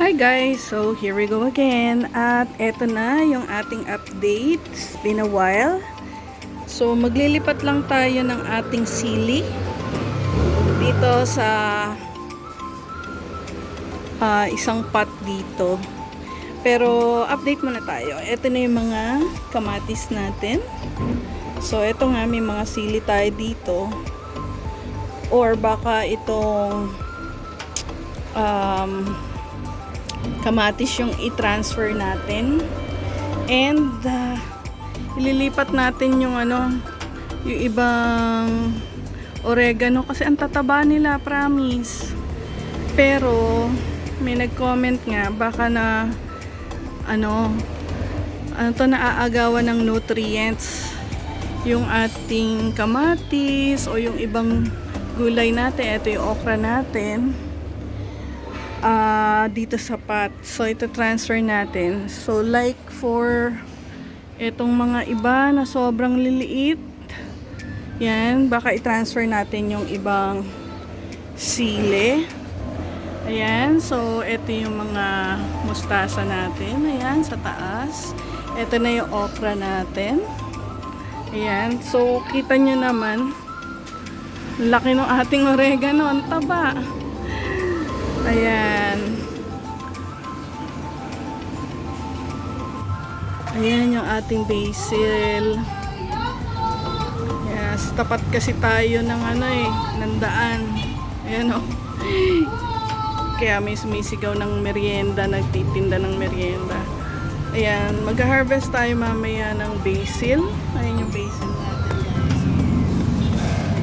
Hi guys! So here we go again. At eto na yung ating update. It's been a while. So maglilipat lang tayo ng ating sili dito sa isang pot dito. Pero update muna tayo. Eto na yung mga kamatis natin. So eto nga, may mga sili tayo dito. Or baka itong kamatis yung i-transfer natin. And ililipat natin yung yung ibang oregano kasi ang tataba nila, promise. Pero may nag-comment nga baka na naaagawan ng nutrients yung ating kamatis o yung ibang gulay natin. Ito yung okra natin dito sa pot. So ito transfer natin. So like for itong mga iba na sobrang liliit, yan, baka i-transfer natin yung ibang sili. Ayan, so ito yung mga mustasa natin. Ayan, sa taas. Ito na yung okra natin. Ayan, so kita nyo naman, laki ng ating oregano, ang taba. Ayan. Ayan yung ating basil. Yes, tapat kasi tayo ng ng daan. Ayan o. Kaya may sumisigaw ng merienda, nagtitinda ng merienda. Ayan, mag-harvest tayo mamaya ng basil. Ayan yung basil natin, guys.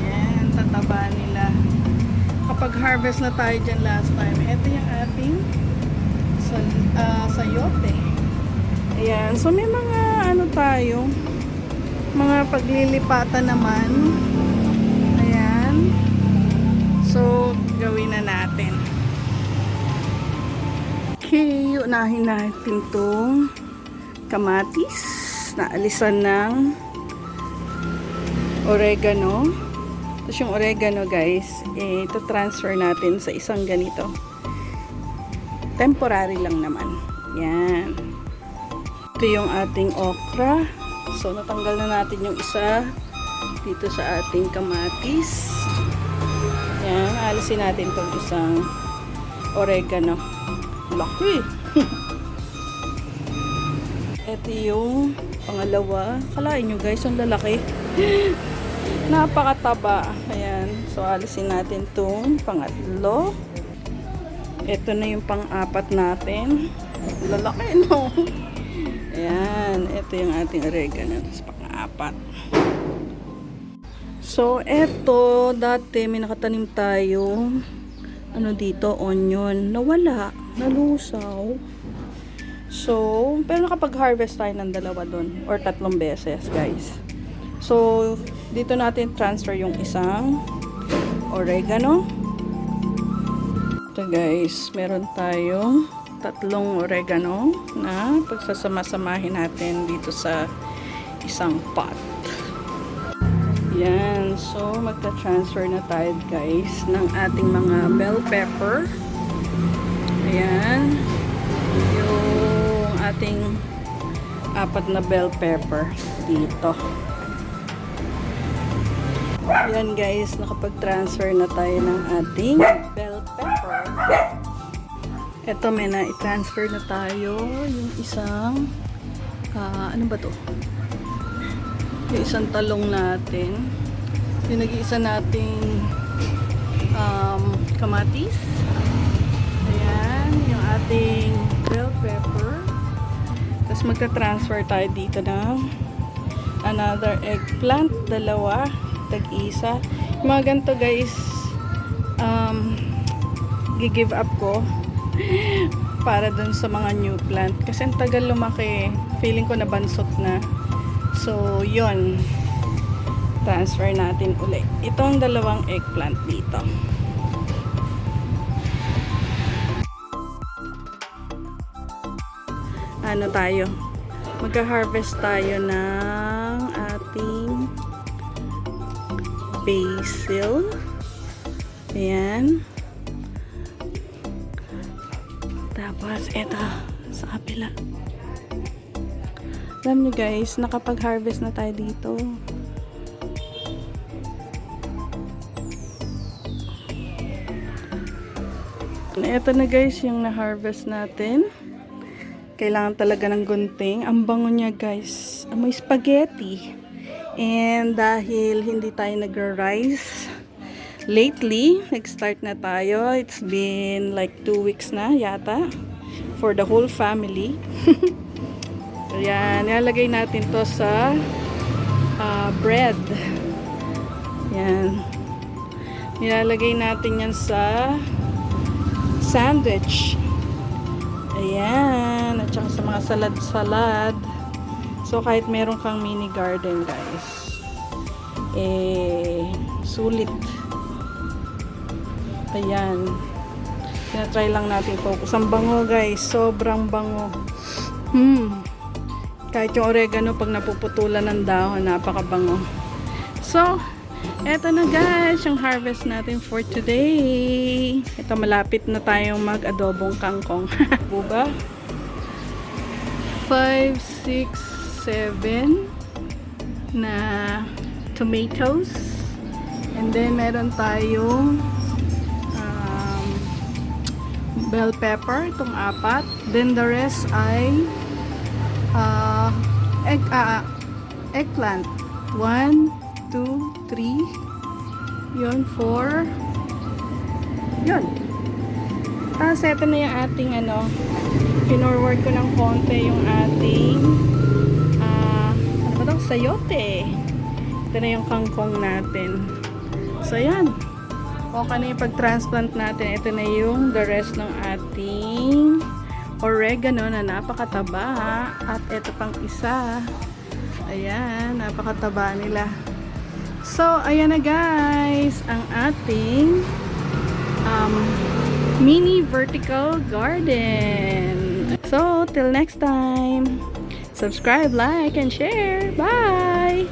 Ayan, tataba nila. Kapag harvest na tayo dyan last time, ito yung ating sayote. Ayan, so may mga tayo, mga paglilipatan naman. Ayan, so gawin na natin. Okay, unahin natin itong kamatis na alisan ng oregano. Tapos yung oregano, guys, ito transfer natin sa isang ganito. Temporary lang naman. Yan. Ito yung ating okra. So natanggal na natin yung isa dito sa ating kamatis. Yan, alisin natin itong isang oregano. Laki! Ito yung pangalawa. Kalain nyo, guys, ang lalaki. Napakataba. Ayan. So, alisin natin itong pangatlo. Ito na yung pang-apat natin. Lalaki, no? Ayan. Ito yung ating oregano. Tapos pang-apat. So, ito, dati may nakatanim tayo. Dito, onion. Nawala. Nalusaw. So, pero nakapag-harvest tayo ng dalawa doon. Or 3 beses, guys. So, dito natin transfer yung isang oregano. Ito, guys, meron tayong 3 oregano na pagsasama-samahin natin dito sa isang pot. Yan. So, magta-transfer na tayo, guys, ng ating mga bell pepper. Ayan. Yung ating 4 na bell pepper dito. Ayan, guys, nakapag-transfer na tayo ng ating bell pepper. Ito, may na-transfer na tayo yung isang ano ba to? Yung isang talong natin. Yung nag-iisa nating kamatis. Ayan, yung ating bell pepper. Tapos magta-transfer tayo dito ng another eggplant, 2. Tag-isa. Yung mga ganito, guys, gi-give up ko para dun sa mga new plant. Kasi ang tagal lumaki. Feeling ko nabansot na. So, yun. Transfer natin ulit. Itong 2 eggplant dito. Tayo? Magka-harvest tayo ng ating basil. Ayan. Tapos, eto, sa kapila. Alam nyo guys, nakapag-harvest na tayo dito. Eto na guys, yung na-harvest natin. Kailangan talaga ng gunting. Ang bango niya guys. Amoy spaghetti. And dahil hindi tayo nagra-rice lately, nag-start na tayo. It's been like 2 weeks na yata. For the whole family. Ayan, nilalagay natin to sa bread. Ayan. Nilalagay natin yan sa sandwich. Ayan. At saka sa mga salad-salad. So, kahit meron kang mini garden, guys. Sulit. Ayan. Tinatry lang natin focus. Ang bango, guys. Sobrang bango. Kahit yung oregano, pag napuputulan ng dahon, napakabango. So, eto na guys, yung harvest natin for today. Ito, malapit na tayong mag-adobong kangkong. Buba? 5, 6, 7 na tomatoes. And then, meron tayong bell pepper, itong 4. Then, the rest ay eggplant. 1, 2, 3. Yun, 4. Yun. Tapos, ito na yung ating pinorward ko ng konti yung ating ano ba ito? Sayote. Ito na yung kangkong natin. So, yan. Okay na yung pag-transplant natin. Ito na yung the rest ng ating oregano na napakataba. At ito pang isa. Ayan, napakataba nila. So, ayan na guys, ang ating mini vertical garden. So, till next time, subscribe, like, and share. Bye!